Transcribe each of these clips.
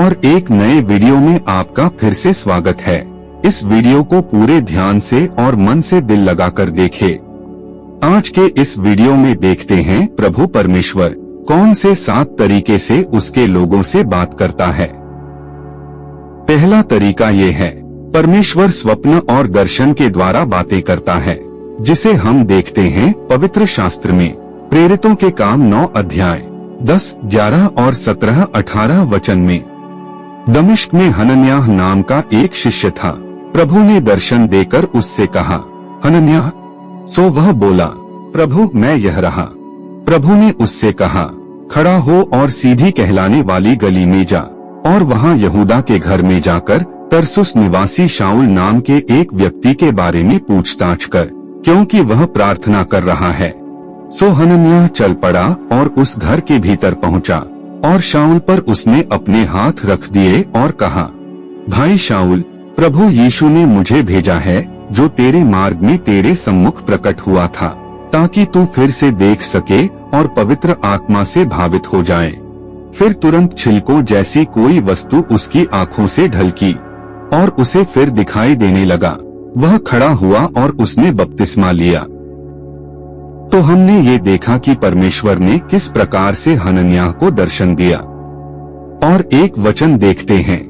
और एक नए वीडियो में आपका फिर से स्वागत है। इस वीडियो को पूरे ध्यान से और मन से दिल लगाकर देखें। आज के इस वीडियो में देखते हैं प्रभु परमेश्वर कौन से 7 तरीके से उसके लोगों से बात करता है। पहला तरीका ये है, परमेश्वर स्वप्न और दर्शन के द्वारा बातें करता है, जिसे हम देखते हैं पवित्र शास्त्र में। प्रेरितों के काम 9 अध्याय 10, 11 और 17, 18 वचन में। दमिश्क में हनन्याह नाम का एक शिष्य था। प्रभु ने दर्शन देकर उससे कहा, हनन्याह। सो वह बोला, प्रभु मैं यह रहा। प्रभु ने उससे कहा, खड़ा हो और सीधी कहलाने वाली गली में जा, और वहाँ यहूदा के घर में जाकर तरसुस निवासी शाऊल नाम के एक व्यक्ति के बारे में पूछताछ कर, क्योंकि वह प्रार्थना कर रहा है। सो हनन्याह चल पड़ा और उस घर के भीतर पहुंचा, और शाऊल पर उसने अपने हाथ रख दिए और कहा, भाई शाऊल, प्रभु यीशु ने मुझे भेजा है, जो तेरे मार्ग में तेरे सम्मुख प्रकट हुआ था, ताकि तू फिर से देख सके और पवित्र आत्मा से भावित हो जाए। फिर तुरंत छिलकों जैसी कोई वस्तु उसकी आंखों से ढलकी और उसे फिर दिखाई देने लगा। वह खड़ा हुआ और उसने बपतिस्मा लिया। तो हमने ये देखा कि परमेश्वर ने किस प्रकार से हनन्याह को दर्शन दिया। और एक वचन देखते हैं,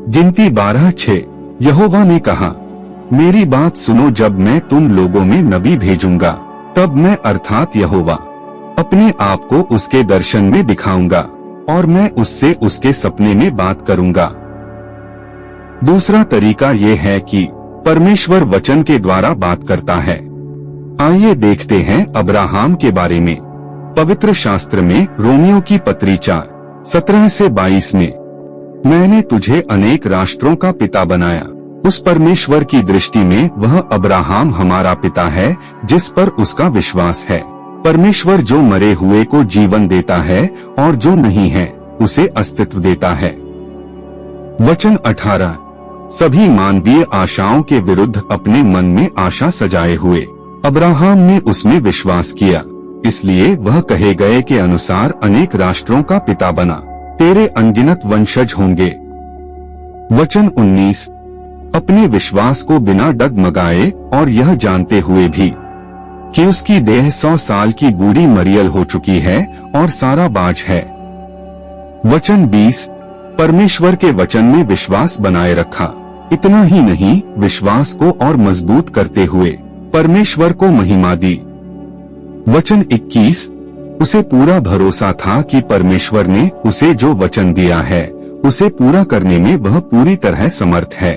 गिनती 12:6। यहोवा ने कहा, मेरी बात सुनो, जब मैं तुम लोगों में नबी भेजूंगा, तब मैं अर्थात यहोवा अपने आप को उसके दर्शन में दिखाऊंगा, और मैं उससे उसके सपने में बात करूंगा। दूसरा तरीका ये है कि परमेश्वर वचन के द्वारा बात करता है। आइए देखते हैं अब्राहम के बारे में। पवित्र शास्त्र में रोमियो की पत्री 4:17 से 22 में, मैंने तुझे अनेक राष्ट्रों का पिता बनाया। उस परमेश्वर की दृष्टि में वह अब्राहम हमारा पिता है, जिस पर उसका विश्वास है। परमेश्वर जो मरे हुए को जीवन देता है और जो नहीं है उसे अस्तित्व देता है। वचन 18, सभी मानवीय आशाओं के विरुद्ध अपने मन में आशा सजाए हुए अब्राहम ने उसमें विश्वास किया, इसलिए वह कहे गए के अनुसार अनेक राष्ट्रों का पिता बना। तेरे अनगिनत वंशज होंगे। वचन 19, अपने विश्वास को बिना डगमगाए और यह जानते हुए भी कि उसकी देह 100 साल की बूढ़ी मरियल हो चुकी है और सारा बाज है। वचन 20, परमेश्वर के वचन में विश्वास बनाए रखा। इतना ही नहीं, विश्वास को और मजबूत करते हुए परमेश्वर को महिमा दी। वचन 21, उसे पूरा भरोसा था कि परमेश्वर ने उसे जो वचन दिया है उसे पूरा करने में वह पूरी तरह समर्थ है।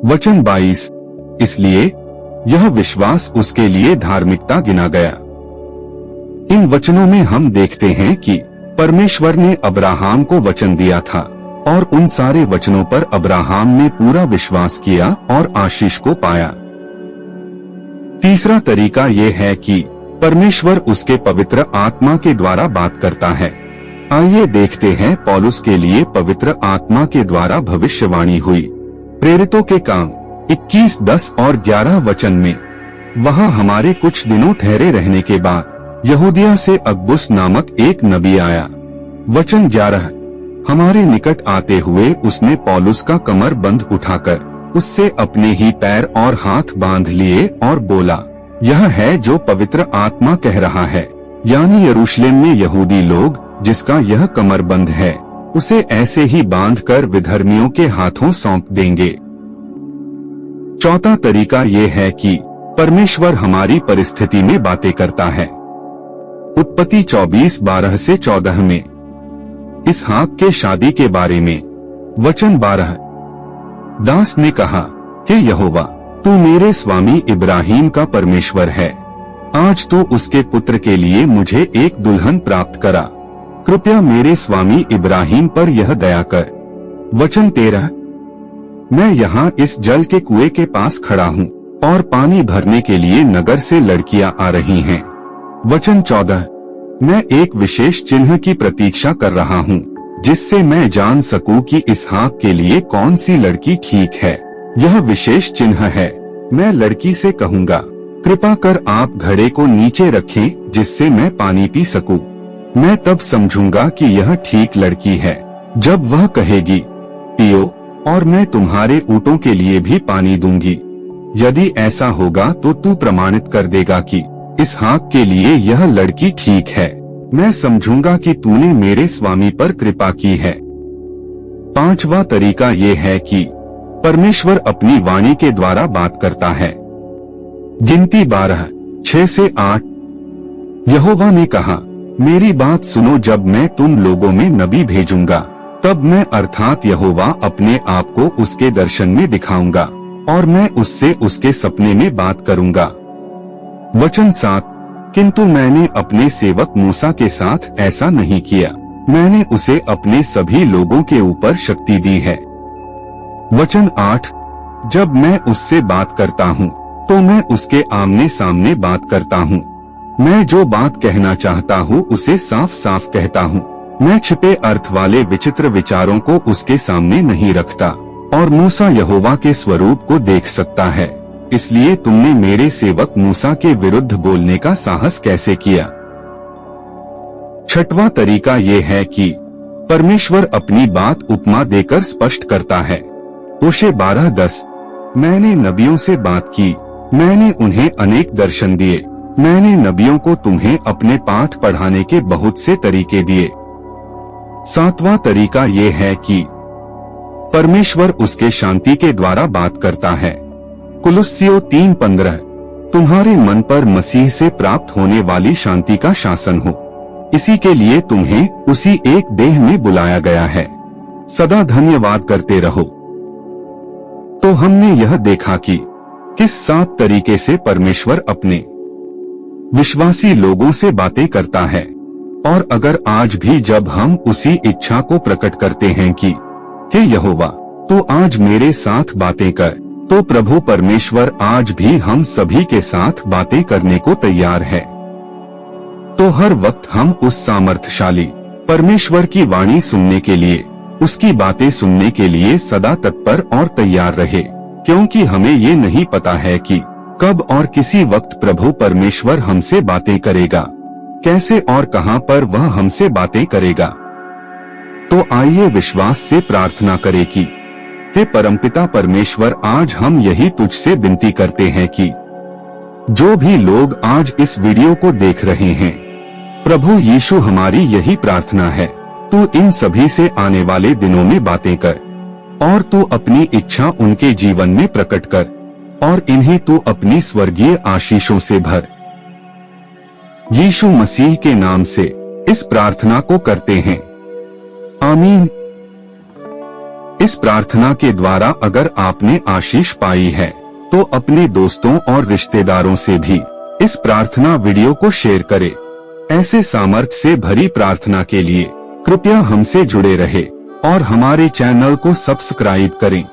वचन 22, इसलिए यह विश्वास उसके लिए धार्मिकता गिना गया। इन वचनों में हम देखते हैं कि परमेश्वर ने अब्राहम को वचन दिया था, और उन सारे वचनों पर अब्राहम ने पूरा विश्वास किया और आशीष को पाया। तीसरा तरीका यह है कि परमेश्वर उसके पवित्र आत्मा के द्वारा बात करता है। आइए देखते हैं पौलुस के लिए पवित्र आत्मा के द्वारा भविष्यवाणी हुई। प्रेरितों के काम 21:10 और 11 वचन में, वहाँ हमारे कुछ दिनों ठहरे रहने के बाद यहूदिया से अगबुस नामक एक नबी आया। वचन 11, हमारे निकट आते हुए उसने पौलुस का कमर बंध उठाकर उससे अपने ही पैर और हाथ बांध लिए और बोला, यह है जो पवित्र आत्मा कह रहा है, यानी यरूशलेम में यहूदी लोग जिसका यह कमरबंद है, उसे ऐसे ही बांधकर विधर्मियों के हाथों सौंप देंगे। चौथा तरीका ये है कि परमेश्वर हमारी परिस्थिति में बातें करता है। उत्पत्ति 24:12 से 14 में, इसहाक के शादी के बारे में। वचन 12, दास ने कहा कि यहोवा, तू मेरे स्वामी इब्राहिम का परमेश्वर है। आज तू उसके पुत्र के लिए मुझे एक दुल्हन प्राप्त करा। कृपया मेरे स्वामी इब्राहिम पर यह दया कर। वचन 13, मैं यहाँ इस जल के कुएं के पास खड़ा हूँ, और पानी भरने के लिए नगर से लड़कियां आ रही हैं। वचन 14, मैं एक विशेष चिन्ह की प्रतीक्षा कर रहा हूँ, जिससे मैं जान सकूं कि इसहाक के लिए कौन सी लड़की ठीक है। यह विशेष चिन्ह है, मैं लड़की से कहूँगा, कृपा कर आप घड़े को नीचे रखें, जिससे मैं पानी पी सकूं। मैं तब समझूंगा कि यह ठीक लड़की है। जब वह कहेगी पियो और मैं तुम्हारे ऊँटों के लिए भी पानी दूंगी, यदि ऐसा होगा तो तू प्रमाणित कर देगा कि इसहाक के लिए यह लड़की ठीक है। मैं समझूंगा कि तूने मेरे स्वामी पर कृपा की है। पांचवा तरीका ये है कि परमेश्वर अपनी वाणी के द्वारा बात करता है। गिनती 12, 6 से 8। यहोवा ने कहा, मेरी बात सुनो, जब मैं तुम लोगों में नबी भेजूंगा, तब मैं अर्थात यहोवा अपने आप को उसके दर्शन में दिखाऊंगा और मैं उससे उसके सपने में बात करूंगा। वचन 7, किंतु मैंने अपने सेवक मूसा के साथ ऐसा नहीं किया, मैंने उसे अपने सभी लोगों के ऊपर शक्ति दी है। वचन 8, जब मैं उससे बात करता हूँ तो मैं उसके आमने सामने बात करता हूँ। मैं जो बात कहना चाहता हूँ उसे साफ साफ कहता हूँ। मैं छिपे अर्थ वाले विचित्र विचारों को उसके सामने नहीं रखता। और मूसा यहोवा के स्वरूप को देख सकता है, इसलिए तुमने मेरे सेवक मूसा के विरुद्ध बोलने का साहस कैसे किया। छठवां तरीका ये है कि परमेश्वर अपनी बात उपमा देकर स्पष्ट करता है। होशे 12:10, मैंने नबियों से बात की, मैंने उन्हें अनेक दर्शन दिए, मैंने नबियों को तुम्हें अपने पाठ पढ़ाने के बहुत से तरीके दिए। सातवां तरीका ये है कि परमेश्वर उसके शांति के द्वारा बात करता है। कुलुस्सियों 3:15, तुम्हारे मन पर मसीह से प्राप्त होने वाली शांति का शासन हो, इसी के लिए तुम्हें उसी एक देह में बुलाया गया है। सदा धन्यवाद करते रहो। तो हमने यह देखा कि किस 7 तरीके से परमेश्वर अपने विश्वासी लोगों से बातें करता है। और अगर आज भी जब हम उसी इच्छा को प्रकट करते हैं कि हे यहोवा, तो आज मेरे साथ बातें कर, तो प्रभु परमेश्वर आज भी हम सभी के साथ बातें करने को तैयार है। तो हर वक्त हम उस सामर्थ्यशाली परमेश्वर की वाणी सुनने के लिए, उसकी बातें सुनने के लिए सदा तत्पर और तैयार रहे, क्योंकि हमें ये नहीं पता है कि कब और किसी वक्त प्रभु परमेश्वर हमसे बातें करेगा, कैसे और कहां पर वह हमसे बातें करेगा। तो आइए विश्वास से प्रार्थना करें कि हे परमपिता परमेश्वर, आज हम यही तुझसे विनती करते हैं कि जो भी लोग आज इस वीडियो को देख रहे हैं, प्रभु यीशु, हमारी यही प्रार्थना है, तू इन सभी से आने वाले दिनों में बातें कर और तू अपनी इच्छा उनके जीवन में प्रकट कर और इन्हें तू अपनी स्वर्गीय आशीषों से भर। यीशु मसीह के नाम से इस प्रार्थना को करते हैं, आमीन। इस प्रार्थना के द्वारा अगर आपने आशीष पाई है तो अपने दोस्तों और रिश्तेदारों से भी इस प्रार्थना वीडियो को शेयर करें। ऐसे सामर्थ्य से भरी प्रार्थना के लिए कृपया हमसे जुड़े रहे और हमारे चैनल को सब्सक्राइब करें।